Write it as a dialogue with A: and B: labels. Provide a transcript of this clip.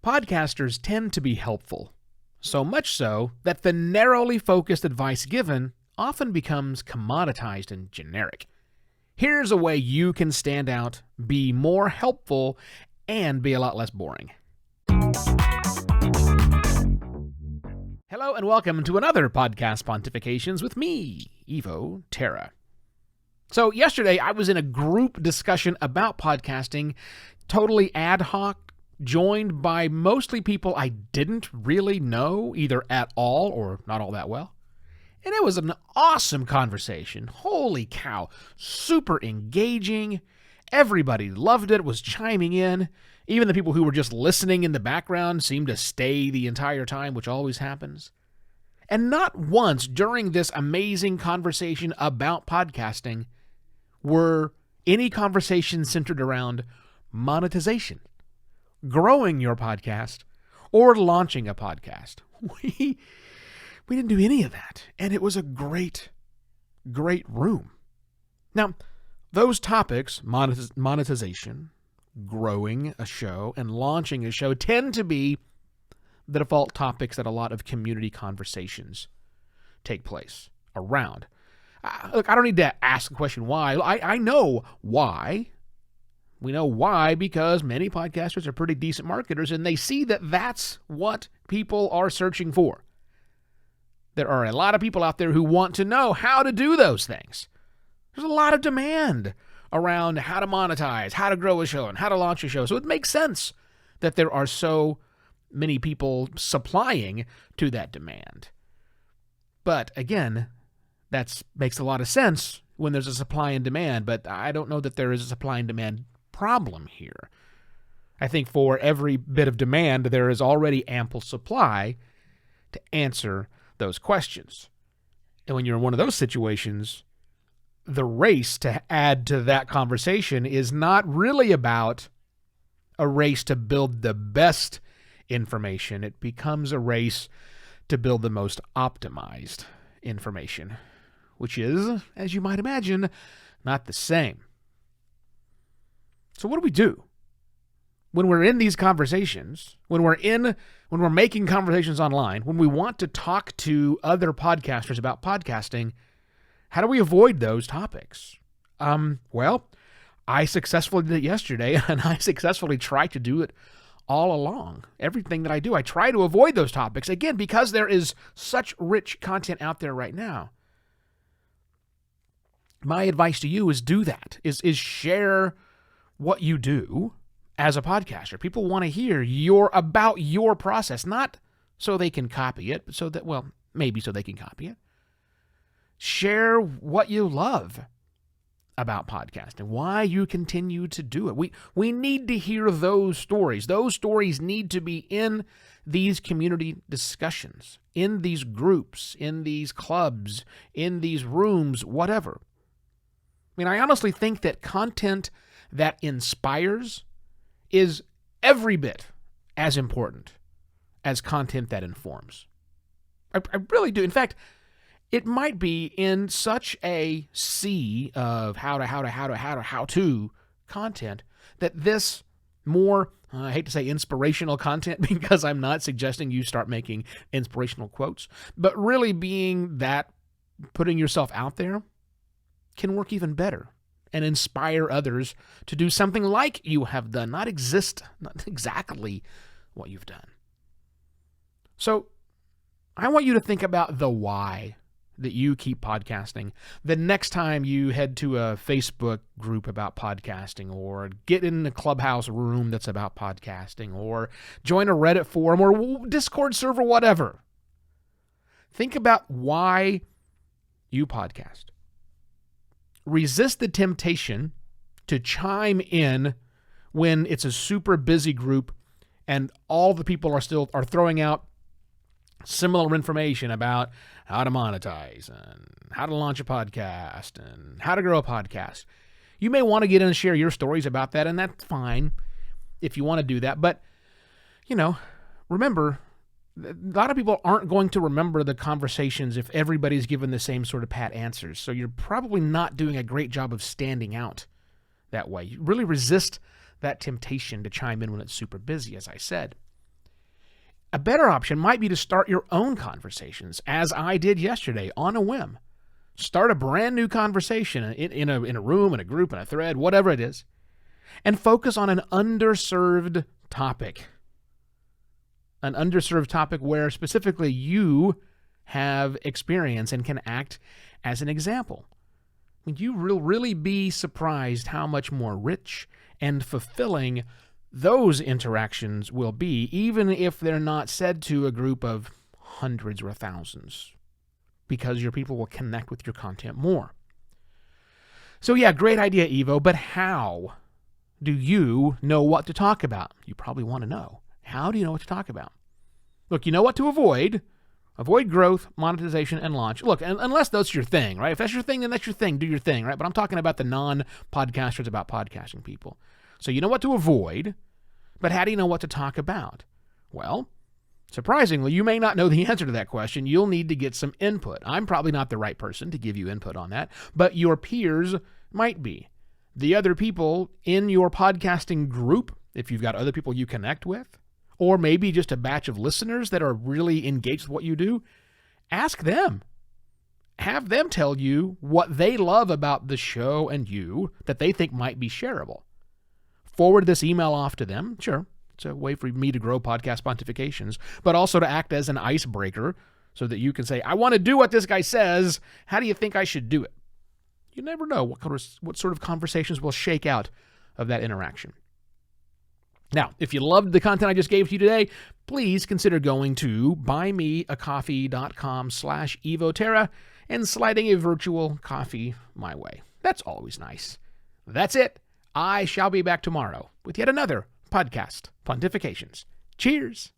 A: Podcasters tend to be helpful, so much so that the narrowly focused advice given often becomes commoditized and generic. Here's a way you can stand out, be more helpful, and be a lot less boring. Hello and welcome to another Podcast Pontifications with me, Evo Terra. So yesterday I was in a group discussion about podcasting, totally ad hoc, joined by mostly people I didn't really know, either at all or not all that well. And it was an awesome conversation. Holy cow. Super engaging. Everybody loved it, was chiming in. Even the people who were just listening in the background seemed to stay the entire time, which always happens. And not once during this amazing conversation about podcasting were any conversations centered around monetization, growing your podcast, or launching a podcast. We didn't do any of that, and it was a great room. Now, those topics, monetization, growing a show, and launching a show, tend to be the default topics that a lot of community conversations take place around. Look, I don't need to ask the question why. I know why. We know why because many podcasters are pretty decent marketers, and they see that that's what people are searching for. There are a lot of people out there who want to know how to do those things. There's a lot of demand around how to monetize, how to grow a show, and how to launch a show. So it makes sense that there are so many people supplying to that demand. But again, that makes a lot of sense when there's a supply and demand, but I don't know that there is a supply and demand problem here. I think for every bit of demand, there is already ample supply to answer those questions. And when you're in one of those situations, the race to add to that conversation is not really about a race to build the best information. It becomes a race to build the most optimized information, which is, as you might imagine, not the same. So what do we do when we're in these conversations, when we're making conversations online, when we want to talk to other podcasters about podcasting? How do we avoid those topics? Well, I successfully did it yesterday, and I successfully try to do it all along. Everything that I do, I try to avoid those topics, again, because there is such rich content out there right now. My advice to you is do that, is share what you do as a podcaster. People want to hear about your process, not so they can copy it, but so that, well, maybe so they can copy it. Share what you love about podcasting, why you continue to do it. We need to hear those stories. Those stories need to be in these community discussions, in these groups, in these clubs, in these rooms, whatever. I mean, I honestly think that content that inspires is every bit as important as content that informs. I really do. In fact, it might be in such a sea of how to content that this more, I hate to say inspirational content because I'm not suggesting you start making inspirational quotes, but really being that putting yourself out there can work even better and inspire others to do something like you have done, not exactly what you've done. So I want you to think about the why that you keep podcasting the next time you head to a Facebook group about podcasting, or get in a Clubhouse room that's about podcasting, or join a Reddit forum or Discord server, whatever. Think about why you podcast. Resist the temptation to chime in when it's a super busy group and all the people are throwing out similar information about how to monetize and how to launch a podcast and how to grow a podcast. You may want to get in and share your stories about that, and that's fine if you want to do that. But, remember, a lot of people aren't going to remember the conversations if everybody's given the same sort of pat answers. So you're probably not doing a great job of standing out that way. You really resist that temptation to chime in when it's super busy, as I said. A better option might be to start your own conversations, as I did yesterday on a whim. Start a brand new conversation in a room, in a group, in a thread, whatever it is, and focus on an underserved topic. An underserved topic where specifically you have experience and can act as an example. I mean, you will really be surprised how much more rich and fulfilling those interactions will be, even if they're not said to a group of hundreds or thousands, because your people will connect with your content more. So yeah, great idea, Evo, but how do you know what to talk about? You probably want to know. How do you know what to talk about? Look, you know what to avoid. Avoid growth, monetization, and launch. Look, unless that's your thing, right? If that's your thing, then that's your thing. Do your thing, right? But I'm talking about the non-podcasters about podcasting people. So you know what to avoid, but how do you know what to talk about? Well, surprisingly, you may not know the answer to that question. You'll need to get some input. I'm probably not the right person to give you input on that, but your peers might be. The other people in your podcasting group, if you've got other people you connect with, or maybe just a batch of listeners that are really engaged with what you do, ask them. Have them tell you what they love about the show and you that they think might be shareable. Forward this email off to them. Sure, it's a way for me to grow podcast pontifications, but also to act as an icebreaker so that you can say, I want to do what this guy says. How do you think I should do it? You never know what sort of conversations will shake out of that interaction. Now, if you loved the content I just gave to you today, please consider going to buymeacoffee.com/evoterra and sliding a virtual coffee my way. That's always nice. That's it. I shall be back tomorrow with yet another podcast, Pontifications. Cheers.